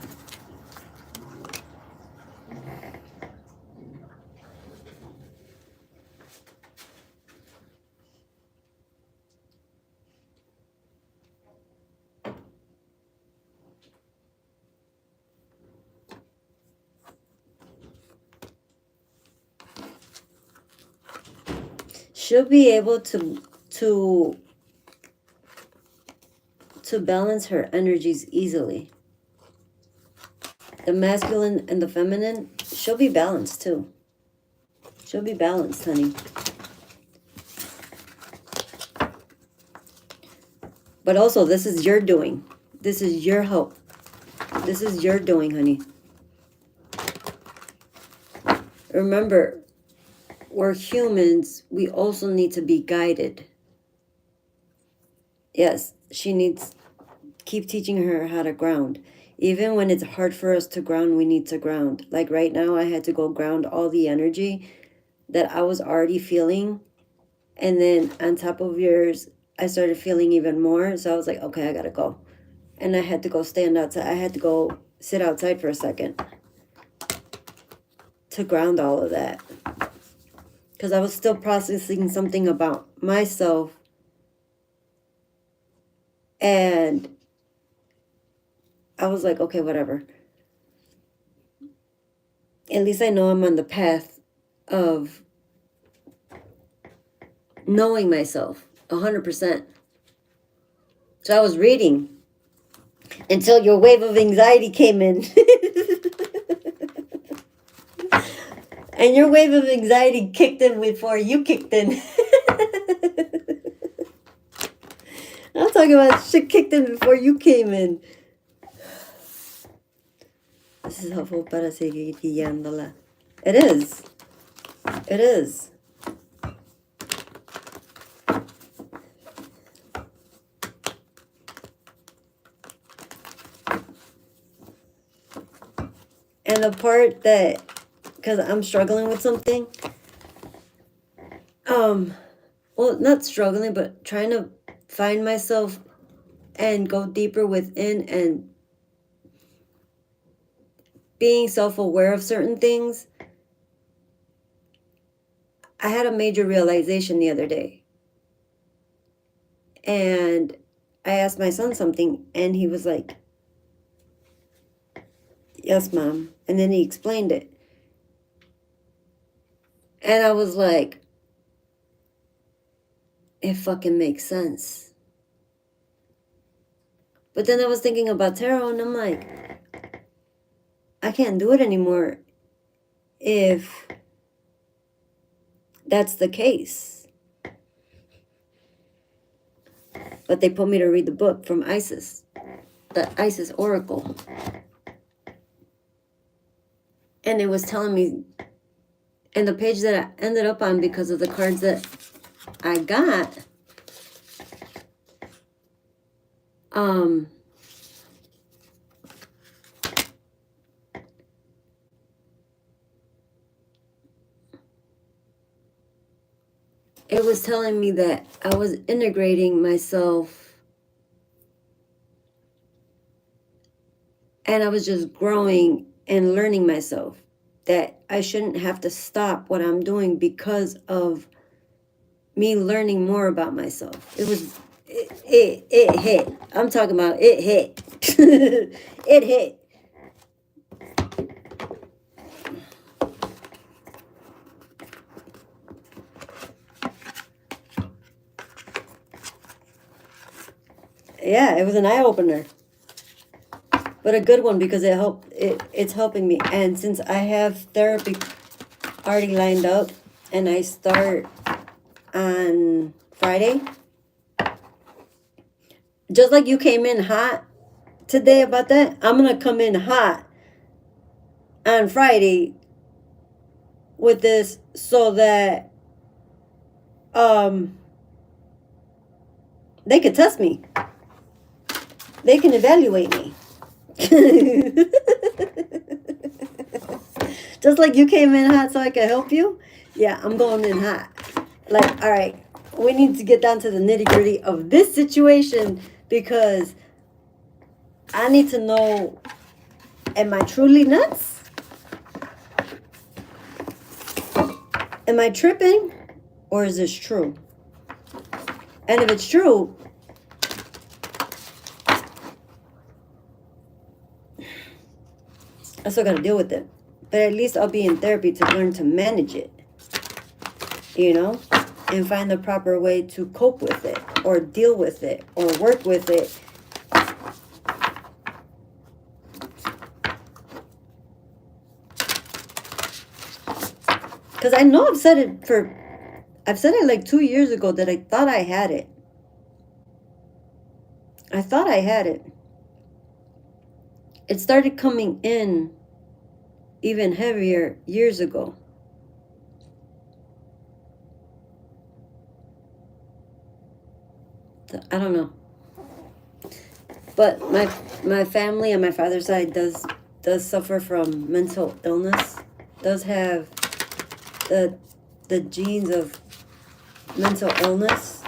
She'll be able to balance her energies easily. The masculine and the feminine, she'll be balanced too. She'll be balanced, honey. But also, this is your doing. This is your help. This is your doing, honey. Remember, we're humans. We also need to be guided. Yes, she needs... Keep teaching her how to ground. Even when it's hard for us to ground, we need to ground. Like right now, I had to go ground all the energy that I was already feeling. And then on top of yours, I started feeling even more. So I was like, okay, I gotta go. And I had to go stand outside. I had to go sit outside for a second to ground all of that. Because I was still processing something about myself. And I was like, okay, whatever. At least I know I'm on the path of knowing myself 100%. So I was reading until your wave of anxiety came in. And your wave of anxiety kicked in before you kicked in. I'm talking about shit kicked in before you came in. This is helpful para seguir guiándola. It is. It is. And the part that, because I'm struggling with something, well, not struggling, but trying to find myself and go deeper within and being self-aware of certain things. I had a major realization the other day. And I asked my son something, and he was like, yes, Mom. And then he explained it. And I was like, it fucking makes sense. But then I was thinking about tarot, and I'm like, I can't do it anymore if that's the case. But they put me to read the book from Isis, the Isis Oracle. And it was telling me, and the page that I ended up on because of the cards that I got, it was telling me that I was integrating myself and I was just growing and learning myself, that I shouldn't have to stop what I'm doing because of me learning more about myself. It was, it hit. I'm talking about it hit. It hit. Yeah, it was an eye-opener. But a good one because it's helping me. And since I have therapy already lined up and I start on Friday, just like you came in hot today about that, I'm going to come in hot on Friday with this so that they can test me. They can evaluate me. Just like you came in hot so I can help you. Yeah, I'm going in hot. Like, all right, we need to get down to the nitty-gritty of this situation because I need to know, am I truly nuts? Am I tripping? Or is this true? And if it's true, I still got to deal with it. But at least I'll be in therapy to learn to manage it. You know? And find the proper way to cope with it. Or deal with it. Or work with it. Because I know I've said it like 2 years ago that I thought I had it. I thought I had it. It started coming in even heavier years ago. I don't know. But my family on my father's side does suffer from mental illness. Does have the genes of mental illness.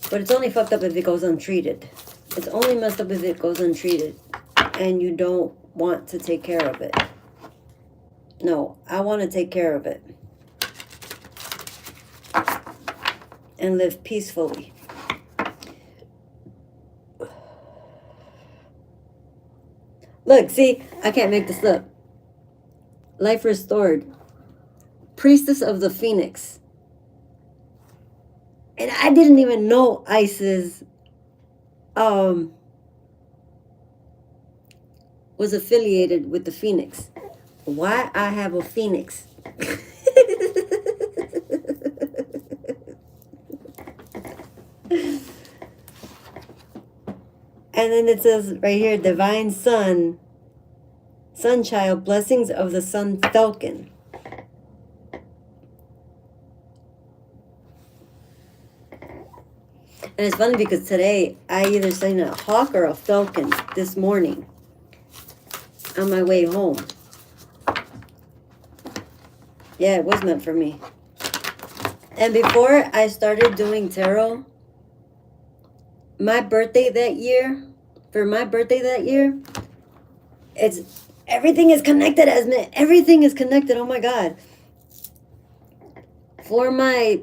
But it's only fucked up if it goes untreated. It's only messed up if it goes untreated and you don't want to take care of it. No, I want to take care of it. And live peacefully. Look, see, I can't make this up. Life restored. Priestess of the Phoenix. And I didn't even know Isis was affiliated with the Phoenix. Why I have a Phoenix? And then it says right here, Divine Sun, Sun Child, Blessings of the Sun Falcon. And it's funny because today I either seen a hawk or a falcon this morning on my way home. Yeah, it was meant for me. And before I started doing tarot, my birthday that year, everything is connected, Esme. Everything is connected. Oh my God. For my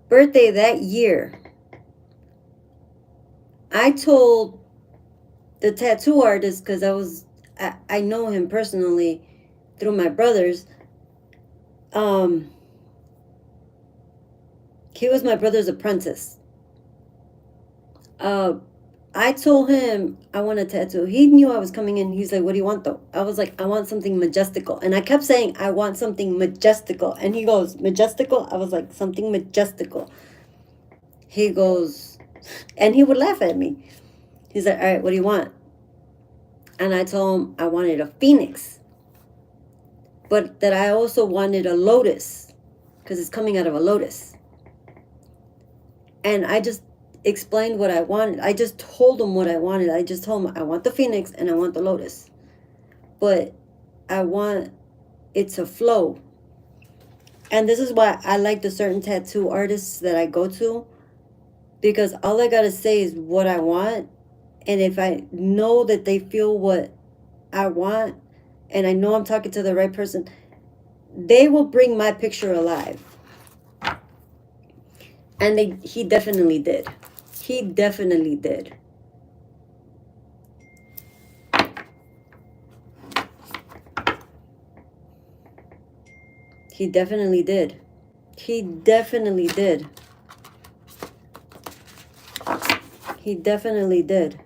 birthday that year, I told the tattoo artist, because I know him personally through my brothers. He was my brother's apprentice. I told him I want a tattoo. He knew I was coming in. He's like, what do you want though? I was like, I want something majestical. And I kept saying, I want something majestical. And he goes, majestical? I was like, something majestical. He goes, and he would laugh at me. He's like, all right, what do you want? And I told him I wanted a phoenix. But that I also wanted a lotus. Because it's coming out of a lotus. And I just explained what I wanted. I just told him what I wanted. I just told him I want the phoenix and I want the lotus. But I want it to flow. And this is why I like the certain tattoo artists that I go to. Because all I got to say is what I want. And if I know that they feel what I want, and I know I'm talking to the right person, they will bring my picture alive. And he definitely did. He definitely did. He definitely did. He definitely did. He definitely did.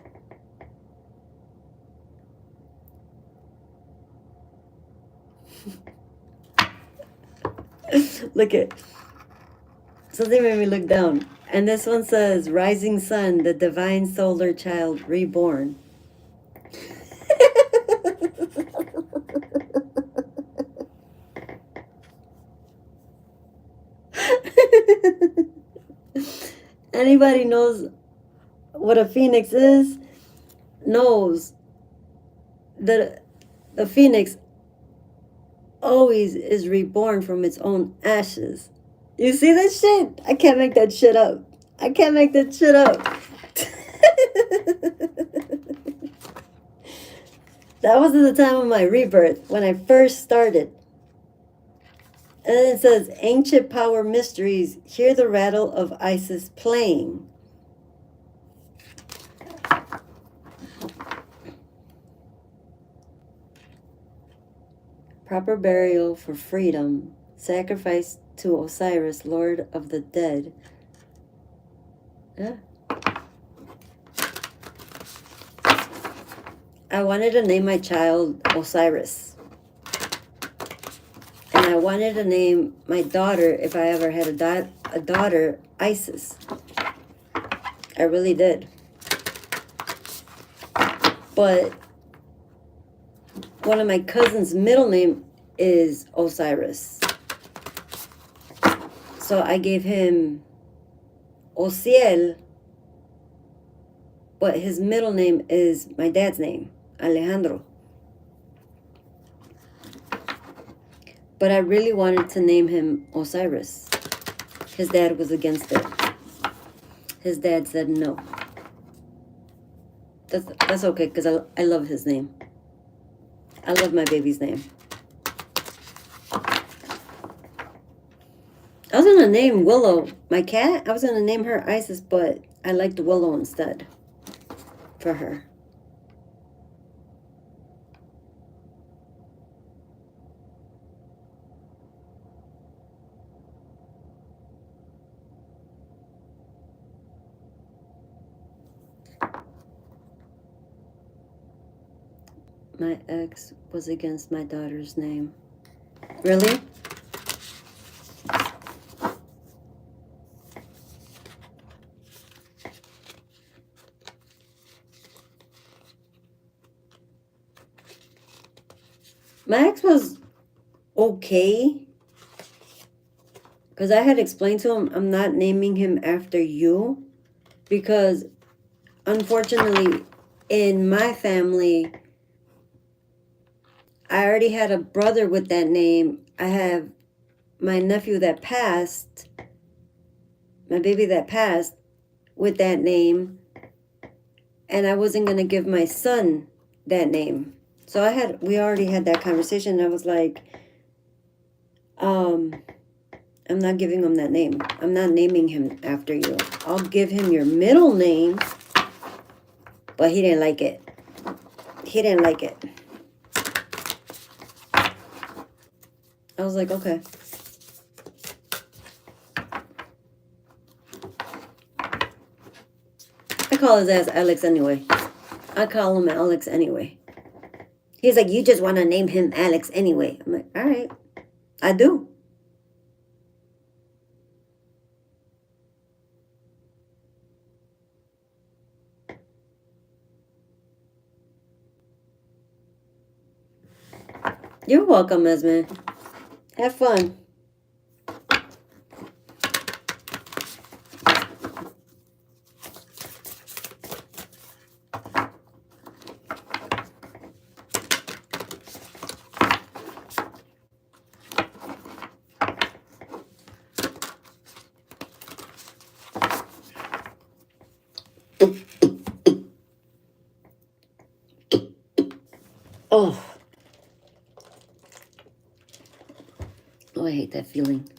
Look at something made me look down. And this one says, Rising Sun, the Divine Solar Child Reborn. Anybody knows what a phoenix is, knows that the phoenix always is reborn from its own ashes. You see that shit? I can't make that shit up. I can't make that shit up. That was at the time of my rebirth, when I first started. And then it says, ancient power mysteries, hear the rattle of Isis playing. Proper burial for freedom, sacrifice to Osiris, Lord of the dead. Yeah. I wanted to name my child Osiris. And I wanted to name my daughter, if I ever had a daughter, Isis. I really did. But one of my cousin's middle name is Osiris. So I gave him Osiel, but his middle name is my dad's name, Alejandro. But I really wanted to name him Osiris. His dad was against it. His dad said no. That's okay, because I love his name. I love my baby's name. I was going to name Willow, my cat. I was going to name her Isis, but I liked Willow instead for her. My ex was against my daughter's name. Really? My ex was okay. Because I had explained to him, I'm not naming him after you. Because, unfortunately, in my family, I already had a brother with that name. I have my nephew that passed, my baby that passed with that name. And I wasn't going to give my son that name. So we already had that conversation. I was like, I'm not giving him that name. I'm not naming him after you. I'll give him your middle name. But he didn't like it. He didn't like it. I was like, okay. I call his ass Alex anyway. I call him Alex anyway. He's like, you just want to name him Alex anyway. I'm like, all right. I do. You're welcome, Esme. Have fun. Oh. Oh, I hate that feeling.